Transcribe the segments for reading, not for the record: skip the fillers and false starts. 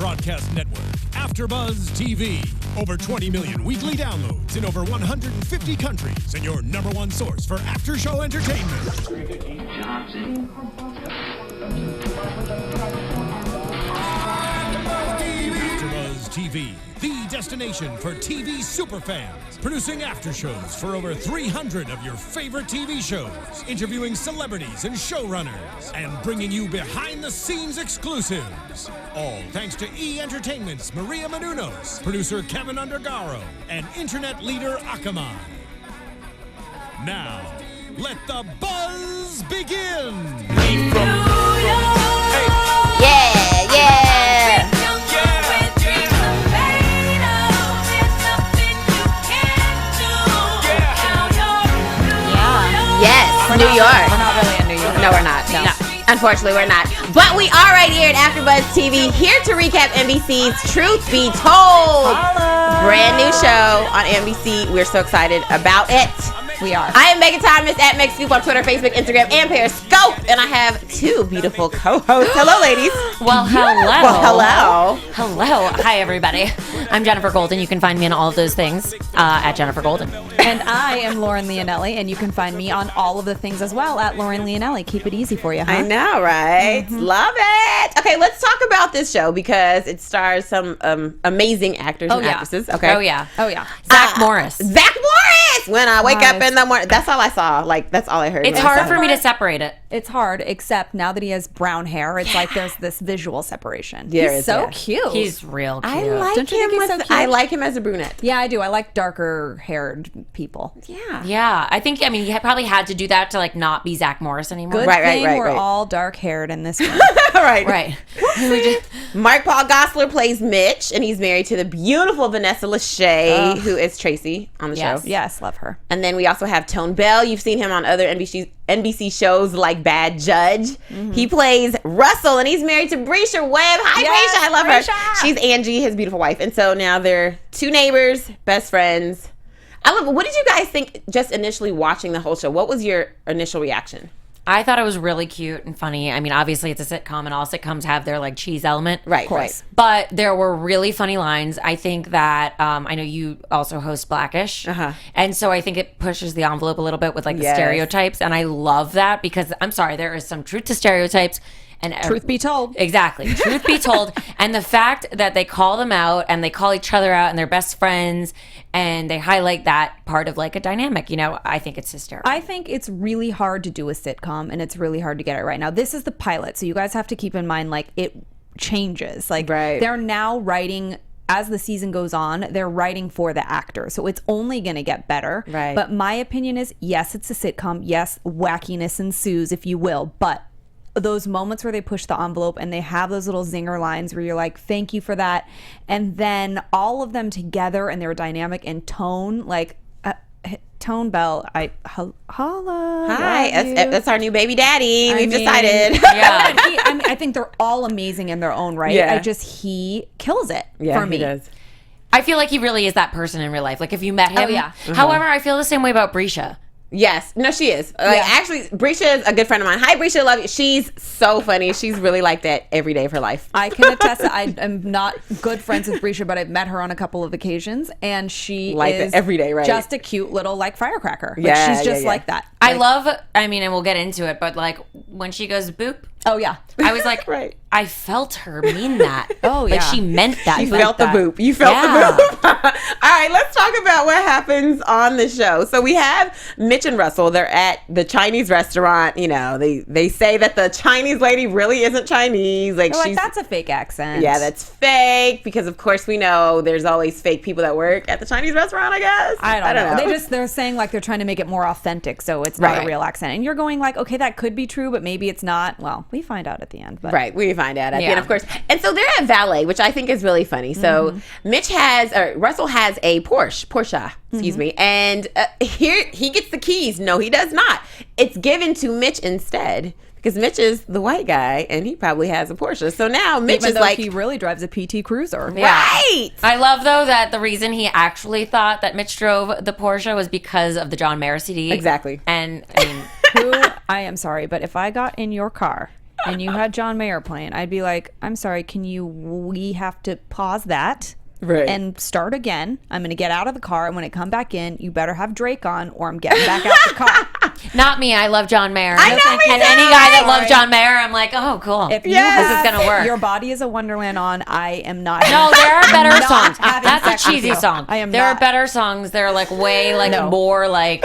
broadcast network, AFTERBUZZ TV. Over 20 million weekly downloads in over 150 countries, and your number one source for after-show entertainment. AFTERBUZZ TV, the destination for TV superfans. Producing aftershows for over 300 of your favorite TV shows. Interviewing celebrities and showrunners. And bringing you behind-the-scenes exclusives. All thanks to E! Entertainment's Maria Menounos, producer Kevin Undergaro, and internet leader Akamai. Now, let the buzz begin! Yeah! Yes, New York. We're not really in New York. No, we're not. No. Unfortunately, we're not. But we are right here at AfterBuzz TV, here to recap NBC's Truth Be Told. Brand new show on NBC. We're so excited about it. We are. I am Megan Thomas at Meg Scoop on Twitter, Facebook, Instagram, and Periscope. And I have two beautiful co-hosts. Hello, ladies. Well, hello. Well, hello. Hello. Hi, everybody. I'm Jenifer Golden. You can find me on all of those things at Jenifer Golden. And I am Lauren Leonelli, and you can find me on all of the things as well at Lauren Leonelli. Keep it easy for you, huh? I know, right? Mm-hmm. Love it. Okay, let's talk about this show because it stars some amazing actors and actresses. Okay. Oh, yeah. Zach Morris. When I wake up in the morning, that's all I saw. Like, that's all I heard. It's hard for me to separate it. It's hard, except now that he has brown hair, it's like there's this visual separation. He's so cute. He's real cute. I like Don't you him. think he's so cute? I like him as a brunette. Yeah, I do. I like darker haired people. Yeah. I think, he probably had to do that to, not be Zach Morris anymore. Good Right, thing right. we're all dark haired in this one. Right. Mark Paul Gosselaar plays Mitch, and he's married to the beautiful Vanessa Lachey, who is Tracy on the show. Yes, love her. And then we also have Tone Bell. You've seen him on other NBC shows like Bad Judge. Mm-hmm. He plays Russell, and he's married to Brescia Webb. Hi, Brescia. I love her. She's Angie, his beautiful wife. And so now they're two neighbors, best friends. I love it. What did you guys think just initially watching the whole show? What was your initial reaction? I thought it was really cute and funny. Obviously it's a sitcom, and all sitcoms have their cheese element. Right, of course. But there were really funny lines. I think that I know you also host Blackish, and so I think it pushes the envelope a little bit with the stereotypes, and I love that because I'm sorry, there is some truth to stereotypes. And truth be told. Exactly. Truth be told. And the fact that they call them out and they call each other out and they're best friends and they highlight that part of a dynamic, I think it's hysterical. I think it's really hard to do a sitcom, and it's really hard to get it right. Now, this is the pilot, so you guys have to keep in mind, it changes. They're now writing... As the season goes on, they're writing for the actor. So it's only going to get better. Right. But my opinion is, yes, it's a sitcom. Yes, wackiness ensues, if you will. But those moments where they push the envelope and they have those little zinger lines where you're like, thank you for that. And then all of them together and their dynamic and tone, Tone Bell, holla. Hi, that's our new baby daddy. We've decided. Yeah. I think they're all amazing in their own right. Yeah. He kills it for me. He does. I feel like he really is that person in real life. If you met him. However, I feel the same way about Brescia. Yes. No, she is. Actually, Brescia is a good friend of mine. Hi, Brescia. Love you. She's so funny. She's really like that every day of her life. I can attest that I am not good friends with Brescia, but I've met her on a couple of occasions, and she is every day, right? Just a cute little firecracker. She's just like that. I love, and we'll get into it, but when she goes boop. Oh, yeah. I was like, right. I felt her mean that. Oh, yeah. She meant that. You felt the boop. You felt the boop. All right, let's talk about what happens on the show. So we have Mitch and Russell. They're at the Chinese restaurant. They say that the Chinese lady really isn't Chinese. That's a fake accent. Yeah, that's fake because, of course, we know there's always fake people that work at the Chinese restaurant, I guess. I don't know. They're saying they're trying to make it more authentic, so it's not a real accent. And you're going okay, that could be true, but maybe it's not. Well, we find out at the end. But. Right, we find out at the end, of course. And so they're at valet, which I think is really funny. So Russell has a Porsche, excuse me, and here he gets the keys. No, he does not. It's given to Mitch instead. Because Mitch is the white guy, and he probably has a Porsche. So now Mitch Even is though he really drives a PT Cruiser. Yeah. Right! I love, though, that the reason he actually thought that Mitch drove the Porsche was because of the John Mayer CD. Exactly. And, I am sorry, but if I got in your car and you had John Mayer playing, I'd be like, I'm sorry, we have to pause that. Right. And start again. I'm going to get out of the car, and when I come back in, you better have Drake on, or I'm getting back out the car. Not me. I love John Mayer. I know, and any guy that loves John Mayer, I'm like, oh, cool. If this is going to work. Your Body is a Wonderland on, I am not. No, there are better songs. That's a cheesy song. There are better songs. They're like way more like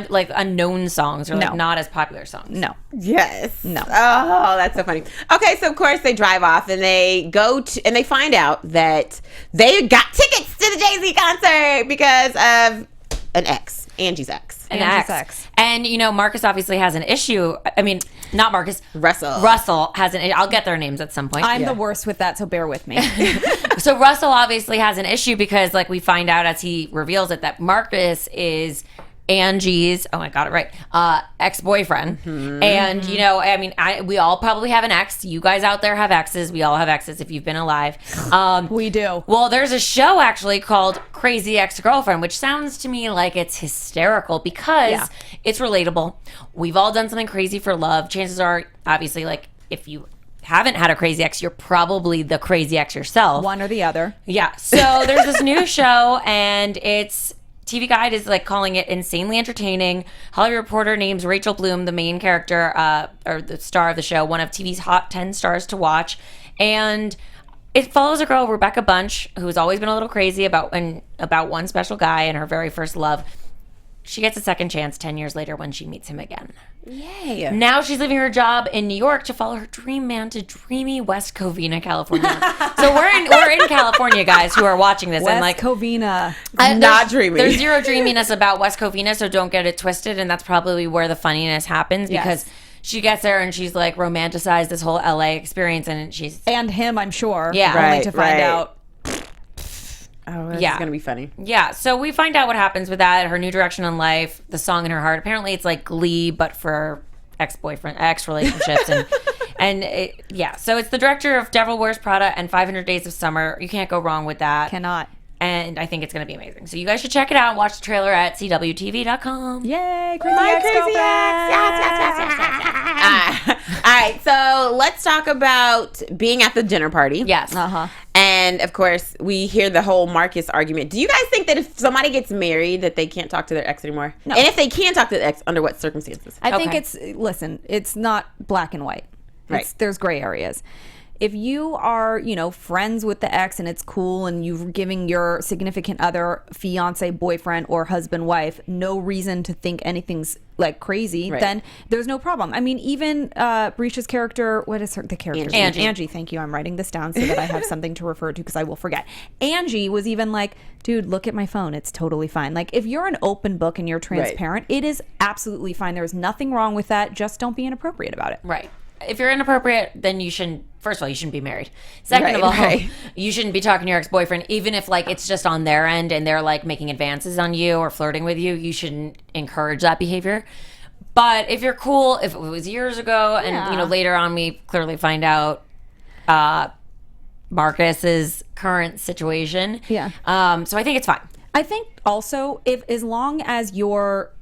like unknown songs or like not as popular songs. No. Yes. No. Oh, that's so funny. Okay, so of course they drive off and they go to, and they find out that they got tickets to the Jay-Z concert because of an ex, Angie's ex. Angie's ex. And, Marcus obviously has an issue. I mean, not Marcus. Russell. Russell has an I'll get their names at some point. I'm the worst with that, so bear with me. So Russell obviously has an issue because, like, we find out as he reveals it that Marcus is Angie's, oh, I got it right, ex-boyfriend. Mm-hmm. And, we all probably have an ex. You guys out there have exes. We all have exes if you've been alive. We do. Well, there's a show actually called Crazy Ex-Girlfriend, which sounds to me like it's hysterical because it's relatable. We've all done something crazy for love. Chances are, obviously, like, if you haven't had a crazy ex, you're probably the crazy ex yourself. One or the other. Yeah. So there's this new show, and it's TV Guide is like calling it insanely entertaining. Hollywood Reporter names Rachel Bloom the main character, or the star of the show, one of TV's hot 10 stars to watch. And it follows a girl, Rebecca Bunch, who's always been a little crazy about one special guy and her very first love. She gets a second chance 10 years later when she meets him again. Yay. Now she's leaving her job in New York to follow her dream man to dreamy West Covina, California. So we're in California, guys, who are watching this. West Covina. Not dreamy. There's zero dreaminess about West Covina, so don't get it twisted. And that's probably where the funniness happens because she gets there and she's like romanticized this whole LA experience, and she's and him, I'm sure. Yeah. Only to find out. Oh, this is going to be funny. Yeah, so we find out what happens with that, her new direction in life, the song in her heart. Apparently it's like Glee, but for ex-relationships. So it's the director of Devil Wears Prada and 500 Days of Summer. You can't go wrong with that. Cannot. And I think it's going to be amazing. So you guys should check it out and watch the trailer at CWTV.com. Yay, Crazy Ex-Girlfriend. Yes. All right, so let's talk about being at the dinner party. Yes. Uh-huh. And, of course, we hear the whole Marcus argument. Do you guys think that if somebody gets married that they can't talk to their ex anymore? No. And if they can talk to the ex, under what circumstances? I think it's not black and white. Right. There's gray areas. If you are, friends with the ex and it's cool and you're giving your significant other, fiance, boyfriend, or husband, wife no reason to think anything's like crazy, then there's no problem. I mean, even Brisha's character, what is the character's name? Angie. Thank you. I'm writing this down so that I have something to refer to because I will forget. Angie was even like, dude, look at my phone. It's totally fine. Like, if you're an open book and you're transparent, it is absolutely fine. There's nothing wrong with that. Just don't be inappropriate about it. Right. If you're inappropriate, then you shouldn't. First of all, you shouldn't be married. Second of all, you shouldn't be talking to your ex-boyfriend, even if like it's just on their end and they're like making advances on you or flirting with you. You shouldn't encourage that behavior. But if you're cool, if it was years ago, and later on we clearly find out Marcus's current situation. Yeah. So I think it's fine. I think also if as long as you're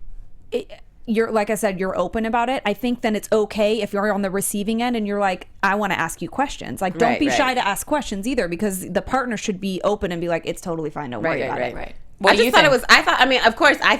like I said, you're open about it. I think then it's okay if you're on the receiving end and you're like, I want to ask you questions. Like, don't be shy to ask questions either, because the partner should be open and be like, it's totally fine. Don't worry about it. Right. I mean, of course, I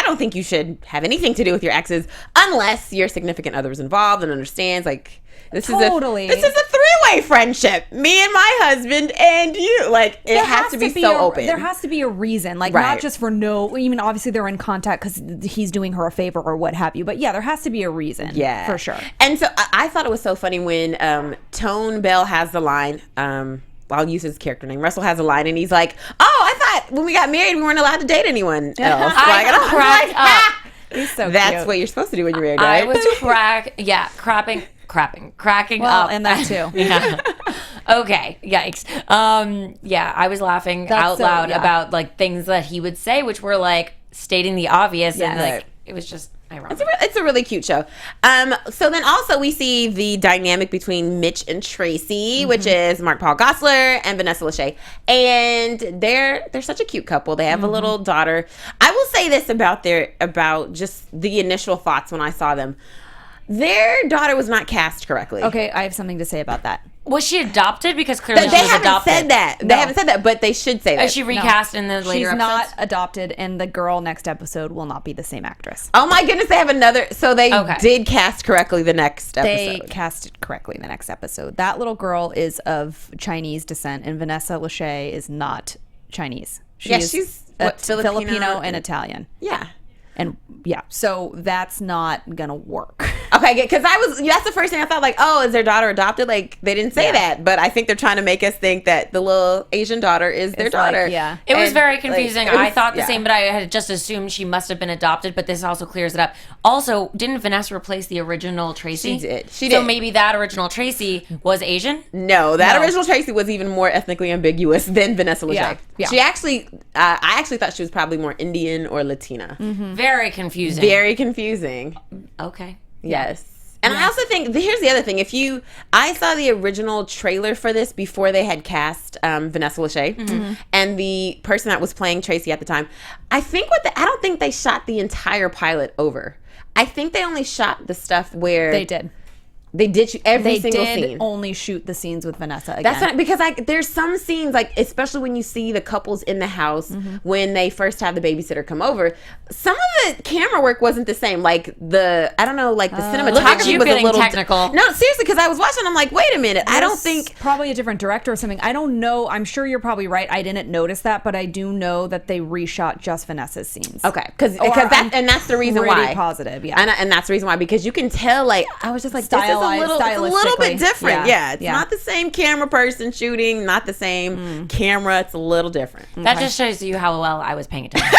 don't think you should have anything to do with your exes unless your significant other is involved and understands, like, this is a three-way friendship. Me and my husband and you. Like, it has to be so open. There has to be a reason. Like, not just for obviously they're in contact because he's doing her a favor or what have you. But yeah, there has to be a reason. Yeah. For sure. And so I thought it was so funny when Tone Bell has the line, I'll use his character name. Russell has a line and he's like, I thought when we got married we weren't allowed to date anyone else. I cracked up. He's so That's cute. What you're supposed to do when you're married, right? I was cracking well, up. and that too. Yeah. Okay. Yikes. I was laughing out loud about like things that he would say, which were like stating the obvious, and like it was just ironic. It's a really cute show. So then also we see the dynamic between Mitch and Tracy, which is Mark Paul Gosselaar and Vanessa Lachey, and they're such a cute couple. They have a little daughter. I will say this about just the initial thoughts when I saw them. Their daughter was not cast correctly. Okay, I have something to say about that. Was she adopted? Because clearly They she was haven't adopted. said that. They haven't said that, but they should say that. Is she recast in the later She's not episodes? adopted, and the girl next episode will not be the same actress. Oh my goodness, they have another. So they did cast correctly the next episode. They casted correctly the next episode. That little girl is of Chinese descent, and Vanessa Lachey is not Chinese. She's Filipino and Italian. Yeah. And yeah, so that's not gonna work. Okay, because that's the first thing I thought, like, oh, is their daughter adopted? Like, they didn't say that, but I think they're trying to make us think that the little Asian daughter is their daughter. Yeah. It was very confusing. Like, I thought the same, but I had just assumed she must have been adopted, but this also clears it up. Also, didn't Vanessa replace the original Tracy? She did. So maybe that original Tracy was Asian? No, that original Tracy was even more ethnically ambiguous than Vanessa Lachey. Yeah. She actually, I actually thought she was probably more Indian or Latina. Mm-hmm. Very confusing. Very confusing. Okay. Yes. And I also think, here's the other thing. I saw the original trailer for this before they had cast Vanessa Lachey and the person that was playing Tracy at the time. I don't think they shot the entire pilot over. I think they only shot the stuff where They did. They did shoot every single They scene. did only shoot the scenes with Vanessa again. That's not, because there's some scenes, like, especially when you see the couples in the house when they first have the babysitter come over, some of the camera work wasn't the same. Like the cinematography Look at you was a getting little technical. No, seriously, because I was watching, I'm like, wait a minute, I don't think. Probably a different director or something. I don't know. I'm sure you're probably right. I didn't notice that, but I do know that they reshot just Vanessa's scenes. Okay, because that's the reason pretty why. Positive, yeah. And that's the reason why, because you can tell, like, I was just like, this is a little bit different. Yeah, it's not the same camera person shooting, not the same camera. It's a little different. That just shows you how well I was paying attention.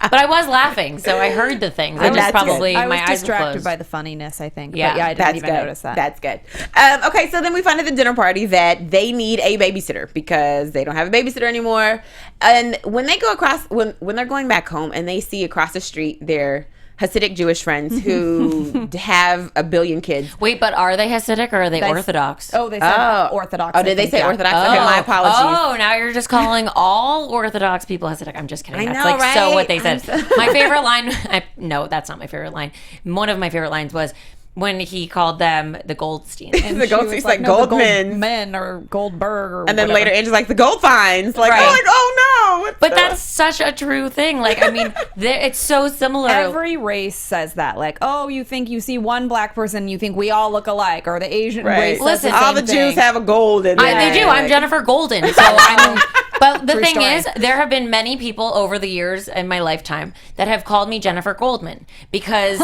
But I was laughing, so I heard the things. I just probably I my was eyes were distracted closed. by the funniness, I think. Yeah. But yeah, I didn't even notice that. That's good. Okay, so then we find at the dinner party that they need a babysitter because they don't have a babysitter anymore. And when they go across, when they're going back home and they see across the street their Hasidic Jewish friends who have a billion kids. Wait, but are they Hasidic or are they Orthodox? Oh, they said Orthodox. Oh, did they say Orthodox? Oh. Okay, my apologies. Oh, now you're just calling all Orthodox people Hasidic. I'm just kidding. I That's know, like so right? what they said. My favorite line, no, that's not my favorite line. One of my favorite lines was when he called them the Goldsteins. The Goldsteins, like Goldman. Men or Goldberg or And then whatever. later Angie's like, the gold finds. Like, Right. oh no. But that's such a true thing. Like, I mean, it's so similar. Every race says that. Like, oh, you think you see one black person, you think we all look alike, or the Asian race. Listen, all the Jews have a gold in there. They do. I'm Jenifer Golden. So I'm. But the True thing story. is, there have been many people over the years in my lifetime that have called me Jenifer Goldman because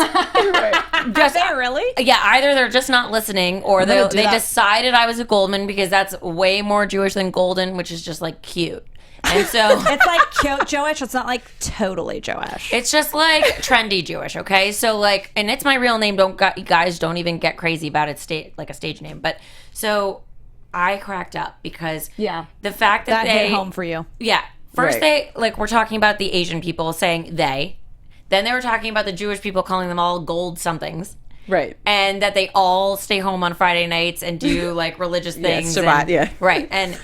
just really? yeah, either they're just not listening or gonna do they that. decided I was a Goldman because that's way more Jewish than Golden, which is just like cute. And so It's like Jewish. It's not like totally Jewish. it's just like trendy Jewish, okay? So like, and it's my real name. Guys don't even get crazy about it. Like a stage name, but so. I cracked up because the fact that hit home for you. Yeah. First Right. they were talking about the Asian people saying they. Then they were talking about the Jewish people calling them all gold somethings. Right. And that they all stay home on Friday nights and do like religious things. Shabbat, yeah. Right. And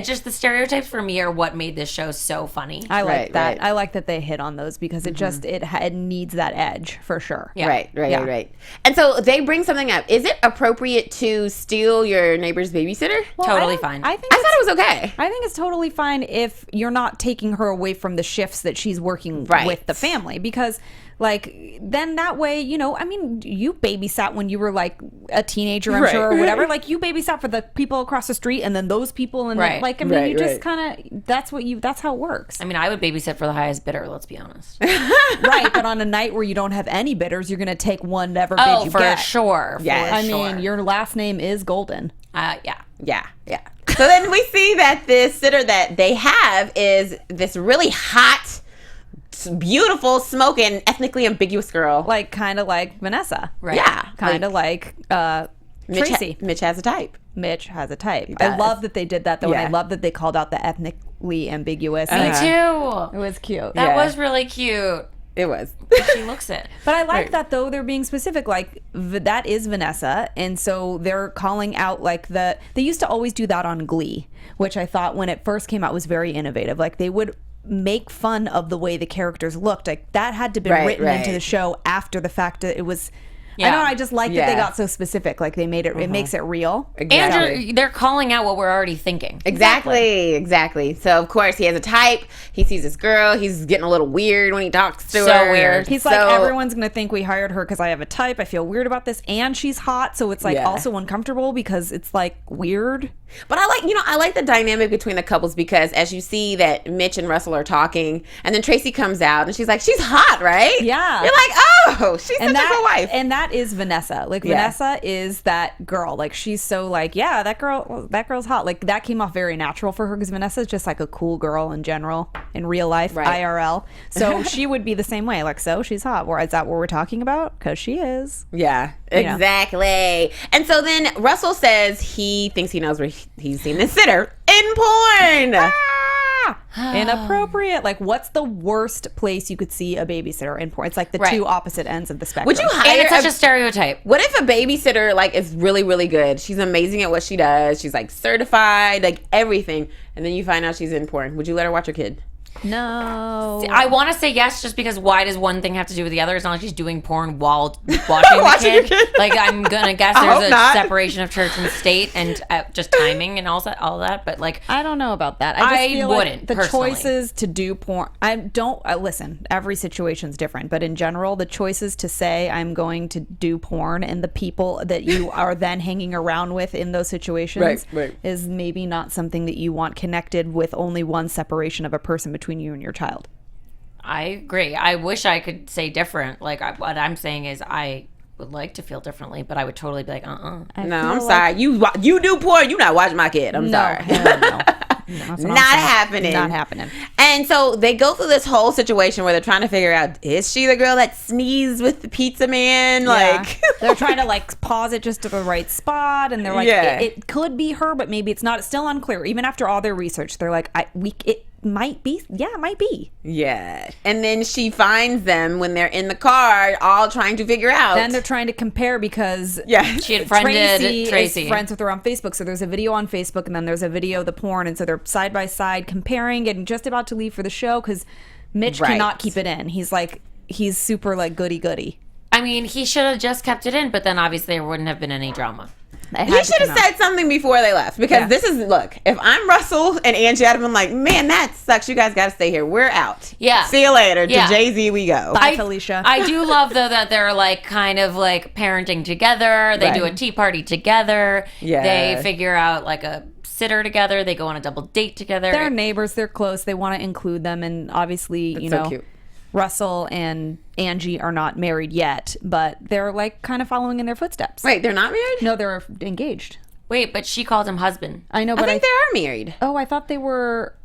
just the stereotypes for me are what made this show so funny. I like Right, that. right. I like that they hit on those because it just it needs that edge for sure. Yeah. Right. And so they bring something up. Is it appropriate to steal your neighbor's babysitter? Totally fine. I think I thought it was okay. I think it's totally fine if you're not taking her away from the shifts that she's working Right. with the family because like then that way, you know, I mean, you babysat when you were like a teenager, I'm Right. sure, or whatever. Like you babysat for the people across the street and then those people and Right. then, like I mean, you just Right. kind of that's how it works. I mean, I would babysit for the highest bidder, let's be honest. Right, but on a night where you don't have any bidders, you're going to take one never bid Oh, you for get. sure. Yes. For I sure. mean, your last name is Golden. Yeah. Yeah. So then we see that the sitter that they have is this really hot, beautiful, smoking, ethnically ambiguous girl. Like kind of like Vanessa. Right. Yeah. Kind of like Tracy. Mitch has a type. Mitch has a type. I does. love that they did that though, and I Yeah. love that they called out the ethnically ambiguous. Me It too. was cute. That Yeah. was really cute. It was. She looks it. But I like that though they're being specific. Like that is Vanessa, and so they're calling out like they used to always do that on Glee, which I thought when it first came out was very innovative. Like they would make fun of the way the characters looked. Like that had to be Right, written into right. the show after the fact that it was. I know. I just like that they got so specific. Like they made it. It makes it real. Exactly. And they're calling out what we're already thinking. Exactly. So of course he has a type. He sees this girl. He's getting a little weird when he talks to her. So weird. He's like, everyone's gonna think we hired her because I have a type. I feel weird about this, and she's hot. So it's like also uncomfortable because it's like weird. But I like the dynamic between the couples because as you see that Mitch and Russell are talking, and then Tracy comes out and she's like, she's hot, right? Yeah. You're like, oh, she's such a good wife. And that is Vanessa. Like Vanessa is that girl. Like she's so like, yeah, that girl's hot. Like that came off very natural for her because Vanessa's just like a cool girl in general in real life, IRL. So she would be the same way. Like, so she's hot. Is that what we're talking about? Because she is. Yeah, exactly. And so then Russell says he thinks he knows where he's seen this sitter in porn. Inappropriate. Like, what's the worst place you could see a babysitter in porn? It's like the two opposite ends of the spectrum. Would you hire? And it's such a stereotype. What if a babysitter like is really, really good? She's amazing at what she does. She's like certified, like everything, and then you find out she's in porn. Would you let her watch your kid? No. I want to say yes, just because why does one thing have to do with the other? It's not like she's doing porn while watching the kid. Like, I'm gonna guess there's a separation of church and state and just timing and all that. But like, I don't know about that. I just feel wouldn't. Like the personally. choices to do porn. I don't listen. Every situation's different, but in general, the choices to say I'm going to do porn and the people that you are then hanging around with in those situations is maybe not something that you want connected with only one separation of a person between you and your child. I agree. I wish I could say different. Like what I'm saying is I would like to feel differently, but I would totally be like, No, I'm sorry. You do porn. You not watching my kid. I'm sorry. No, not happening. Not happening. And so they go through this whole situation where they're trying to figure out, is she the girl that sneezed with the pizza man? Like they're trying to like pause it just to the right spot, and they're like, it could be her, but maybe it's not. It's still unclear. Even after all their research, they're like, it might be. Yeah, it might be. Yeah. And then she finds them when they're in the car, all trying to figure out. Then they're trying to compare because she had friended Tracy. Is friends with her on Facebook. So there's a video on Facebook, and then there's a video of the porn, and so they're side by side comparing, and just about to leave for the show because Mitch cannot keep it in. He's super like goody. I mean, he should have just kept it in, but then obviously there wouldn't have been any drama. He should have said something before they left because this is, look, if I'm Russell and Angie, I'd have been like, man, that sucks. You guys got to stay here. We're out. Yeah. See you later. To Jay-Z we go. Bye, Felicia. I do love, though, that they're like kind of like parenting together. They do a tea party together. Yeah. They figure out like a sitter together. They go on a double date together. They're neighbors. They're close. They want to include them. And obviously, you know, cute. Russell and Angie are not married yet, but they're like kind of following in their footsteps. Wait, they're not married? No, they're engaged. Wait, but she called him husband. I know, but I think they are married. Oh, I thought they were.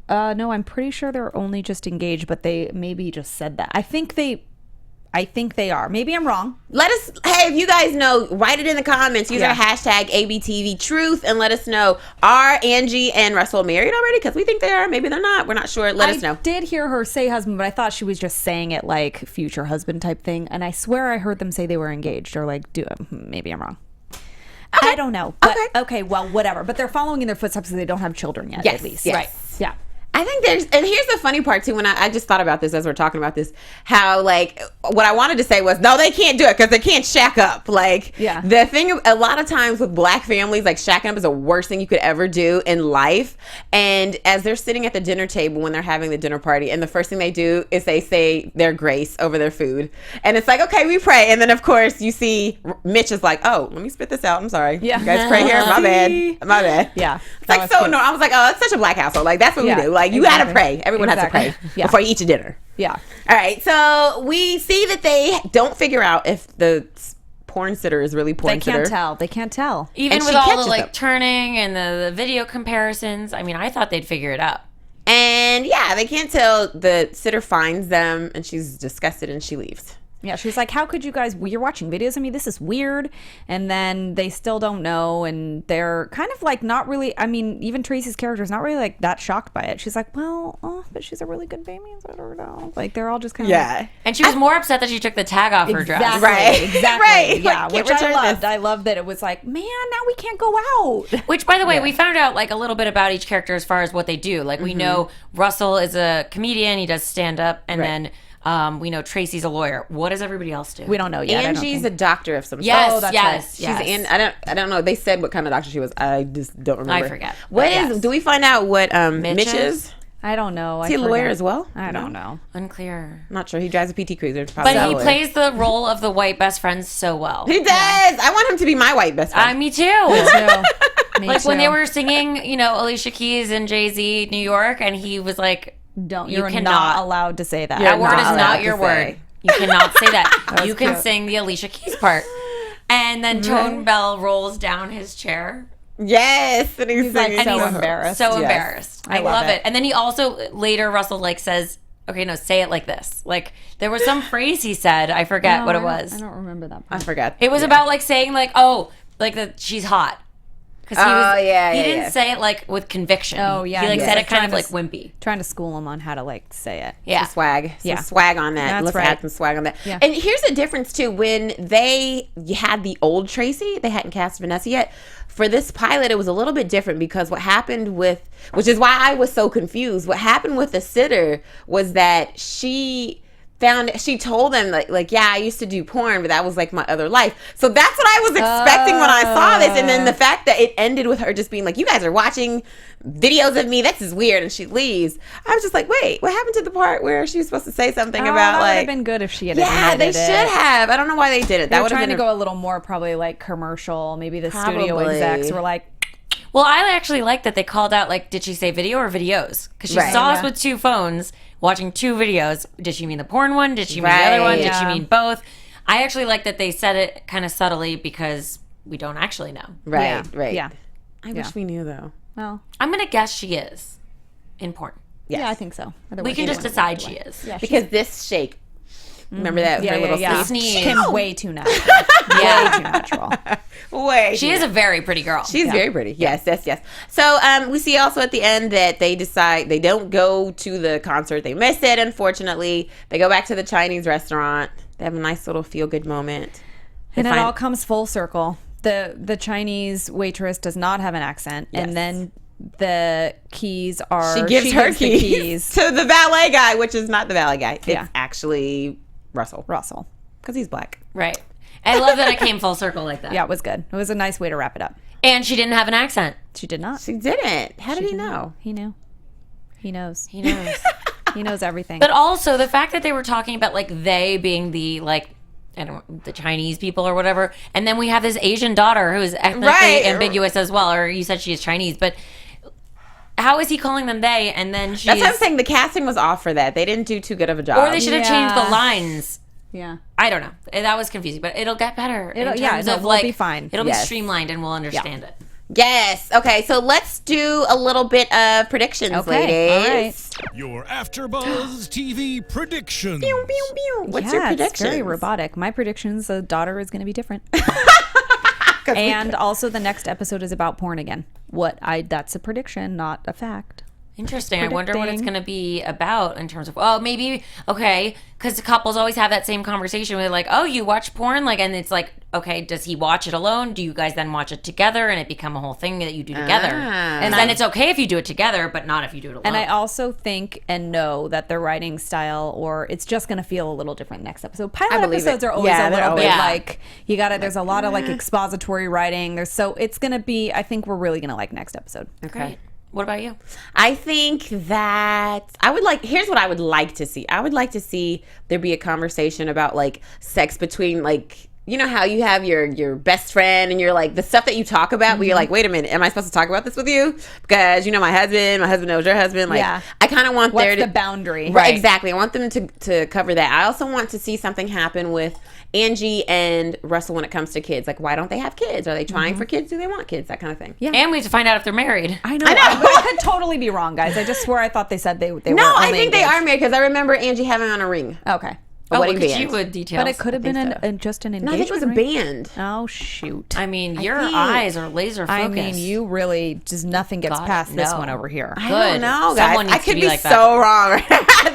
No, I'm pretty sure they're only just engaged, but they maybe just said that. I think they are. Maybe I'm wrong. Let us, hey, if you guys know, write it in the comments. Use our hashtag ABTVTruth and let us know, are Angie and Russell married already? Because we think they are. Maybe they're not. We're not sure. Let us know. I did hear her say husband, but I thought she was just saying it like future husband type thing. And I swear I heard them say they were engaged or like, maybe I'm wrong. Okay. I don't know. But, okay, well, whatever. But they're following in their footsteps because they don't have children yet, at least. Yes. Right. Yeah. I think and here's the funny part too, when I just thought about this as we're talking about this, how like what I wanted to say was, no, they can't do it because they can't shack up. Like the thing, a lot of times with black families, like shacking up is the worst thing you could ever do in life. And as they're sitting at the dinner table when they're having the dinner party, and the first thing they do is they say their grace over their food. And it's like, okay, we pray. And then of course you see Mitch is like, oh, let me spit this out. I'm sorry. Yeah. You guys pray here. My bad. Yeah. It's like so no. I was like, oh, it's such a black household. Like that's what we do. Like you gotta pray. Everyone has to pray before you eat your dinner. Yeah. All right. So we see that they don't figure out if the porn sitter is really porn sitter. They can't tell. Even with all the like turning and the video comparisons. I mean, I thought they'd figure it out. And they can't tell. The sitter finds them and she's disgusted and she leaves. Yeah, she's like, how could you guys, you're watching videos of me, this is weird. And then they still don't know, and they're kind of like not really, I mean, even Tracy's character is not really like that shocked by it. She's like, well, but she's a really good baby, so I don't know. Like, they're all just kind of like, and she was more upset that she took the tag off her dress. Exactly. Right. Yeah, which I loved. I loved that it was like, man, now we can't go out. Which, by the way, we found out like a little bit about each character as far as what they do. Like, we know Russell is a comedian, he does stand-up, and then We know Tracy's a lawyer. What does everybody else do? We don't know yet. Angie's a doctor of some sort. Yes, Oh, that's yes, right. yes. She's in. I don't know. They said what kind of doctor she was. I just don't remember. I forget. What But is? yes. Do we find out what Mitch is? I don't know. Is he a lawyer as well? I don't know. Unclear. I'm not sure. He drives a PT Cruiser. But he plays the role of the white best friend so well. He does. I want him to be my white best friend. Me too. Me Like when too. they were singing, Alicia Keys and Jay-Z, New York, and he was like, You're cannot- not allowed to say that. that word is allowed not to your say. word. You cannot say that. You can cute. sing the Alicia Keys part. And then Tone Bell rolls down his chair. Yes, and he's like singing so to her. embarrassed. So Yes. embarrassed. I love love it. it. And then he also, later, Russell says, okay, no, say it like this. Like, there was some phrase he said. I forget No, what I it don't- was. I don't remember that I part. forgot. It was about saying that she's hot. Because he didn't say it with conviction. Oh, yeah, He he said was it kind of trying to wimpy. Trying to school him on how to say it. Yeah. Some swag. Yeah. Some swag on that. That's Let's right. add some swag on that. Yeah. And here's the difference too. When they had the old Tracy, they hadn't cast Vanessa yet. For this pilot, it was a little bit different because what happened which is why I was so confused. What happened with the sitter was that she told them yeah, I used to do porn, but that was my other life. So that's what I was expecting when I saw this. And then the fact that it ended with her just being you guys are watching videos of me, this is weird, and she leaves. I was just wait, what happened to the part where she was supposed to say something about that would have been good if she had yeah, they admitted should it. have. I don't know why they did it. They That were would have trying been to go a little more probably commercial. Maybe the studio Probably. execs were Well, I actually like that they called out, did she say video or videos? Because she Right. saw us Yeah. with two phones watching two videos. Did she mean the porn one? Did she mean the other one? Did she Yeah. mean both? I actually like that they said it kind of subtly because we don't actually know. right, Yeah. right. Yeah. I wish we knew though. Well, I'm going to guess she is in porn. yeah, I think so. We Otherwise can they just wouldn't decide have she given is. it away. Yeah, Because this shake. Remember that? yeah, her little yeah. sneeze? Sneeze. Kim way too natural. Yeah. Way too natural. Way. She is a very pretty girl. She's very pretty. Yes, yes, yes. So we see also at the end that they decide they don't go to the concert. They miss it, unfortunately. They go back to the Chinese restaurant. They have a nice little feel-good moment. And it all comes full circle. The Chinese waitress does not have an accent, Yes. and then the keys are She gives her the keys to the valet guy, which is not the valet guy. It's Yeah. actually Russell. Russell. Because he's black. Right. I love that it came full circle like that. Yeah, it was good. It was a nice way to wrap it up. And she didn't have an accent. She did not. She didn't. How did he know? He knew. He knows. He knows. He knows everything. But also the fact that they were talking about they being the I don't know, the Chinese people or whatever, and then we have this Asian daughter who's ethnically Right. ambiguous as well. Or you said she is Chinese, but how is he calling them they? And then she's That's what I'm saying. The casting was off for that. They didn't do too good of a job. or they should have changed Yeah. the lines. yeah. I don't know. That was confusing, but it'll get better. It'll- in yeah, terms no, of we'll be fine. It'll Yes. be streamlined and we'll understand it. Yes. Okay, so let's do a little bit of predictions, Okay, ladies. all right. Your AfterBuzz TV predictions. Pew, pew, pew. What's Yeah, your it's prediction? very robotic. My predictions: the daughter is going to be different, and also the next episode is about porn again. That's a prediction, not a fact. Interesting. I wonder what it's Predicting. going to be about in terms of, maybe, okay, because couples always have that same conversation with you watch porn? And it's okay, does he watch it alone? Do you guys then watch it together and it become a whole thing that you do together? And then it's okay if you do it together, but not if you do it alone. And I also think and know that the writing style, or it's just going to feel a little different next episode. Pilot believe episodes it. are always Yeah, a they're little bit always- you got to. There's a lot of expository writing. So it's going to be. I think we're really going to like next episode. Great. What about you? I think that here's what I would like to see. I would like to see there be a conversation about sex between you know how you have your best friend and you're the stuff that you talk about where you're wait a minute, am I supposed to talk about this with you? Because my husband knows your husband. Yeah. I kind of want What's there to the boundary? Right, exactly. I want them to cover that. I also want to see something happen with Angie and Russell when it comes to kids. Why don't they have kids? Are they trying for kids? Do they want kids? That kind of thing. Yeah. And we have to find out if they're married. I know. I could totally be wrong, guys. I just swear I thought they said they were. No, I only think they engaged. are married because I remember Angie having on a ring. Okay. A wedding look at band. you with details. But it could have been just an engagement. No, I think it was a ring. band. Oh shoot! I mean, your think- eyes are laser focused. I mean, you really just nothing gets God, past this no. one over here. I Good. don't know, guys. Someone needs I to could be be like that. so wrong.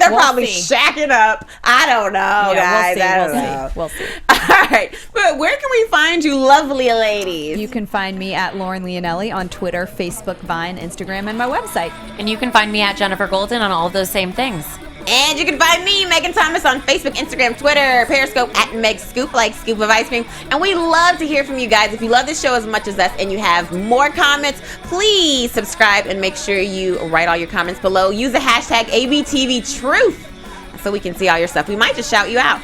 They're We'll probably see. shacking up. I don't know, guys. we'll see. I don't We'll know. see. We'll see. All right. But where can we find you lovely ladies? You can find me at Lauren Leonelli on Twitter, Facebook, Vine, Instagram, and my website. And you can find me at Jenifer Golden on all of those same things. And you can find me, Megan Thomas, on Facebook, Instagram, Twitter, Periscope, at Meg Scoop, like scoop of ice cream. And we love to hear from you guys. If you love this show as much as us and you have more comments, please subscribe and make sure you write all your comments below. Use the hashtag ABTVTruth so we can see all your stuff. We might just shout you out.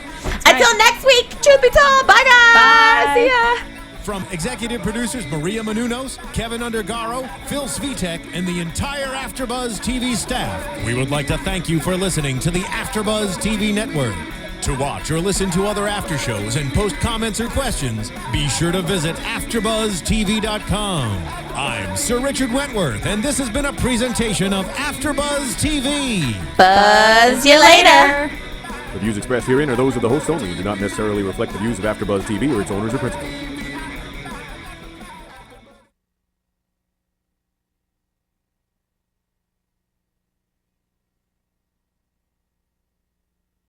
Until next week, truth be told, bye guys. Bye. See ya. From executive producers Maria Menounos, Kevin Undergaro, Phil Svitek, and the entire AfterBuzz TV staff, we would like to thank you for listening to the AfterBuzz TV network. To watch or listen to other after shows and post comments or questions, be sure to visit AfterBuzzTV.com. I'm Sir Richard Wentworth, and this has been a presentation of AfterBuzz TV. Buzz you later. The views expressed herein are those of the hosts only and do not necessarily reflect the views of AfterBuzz TV or its owners or principals.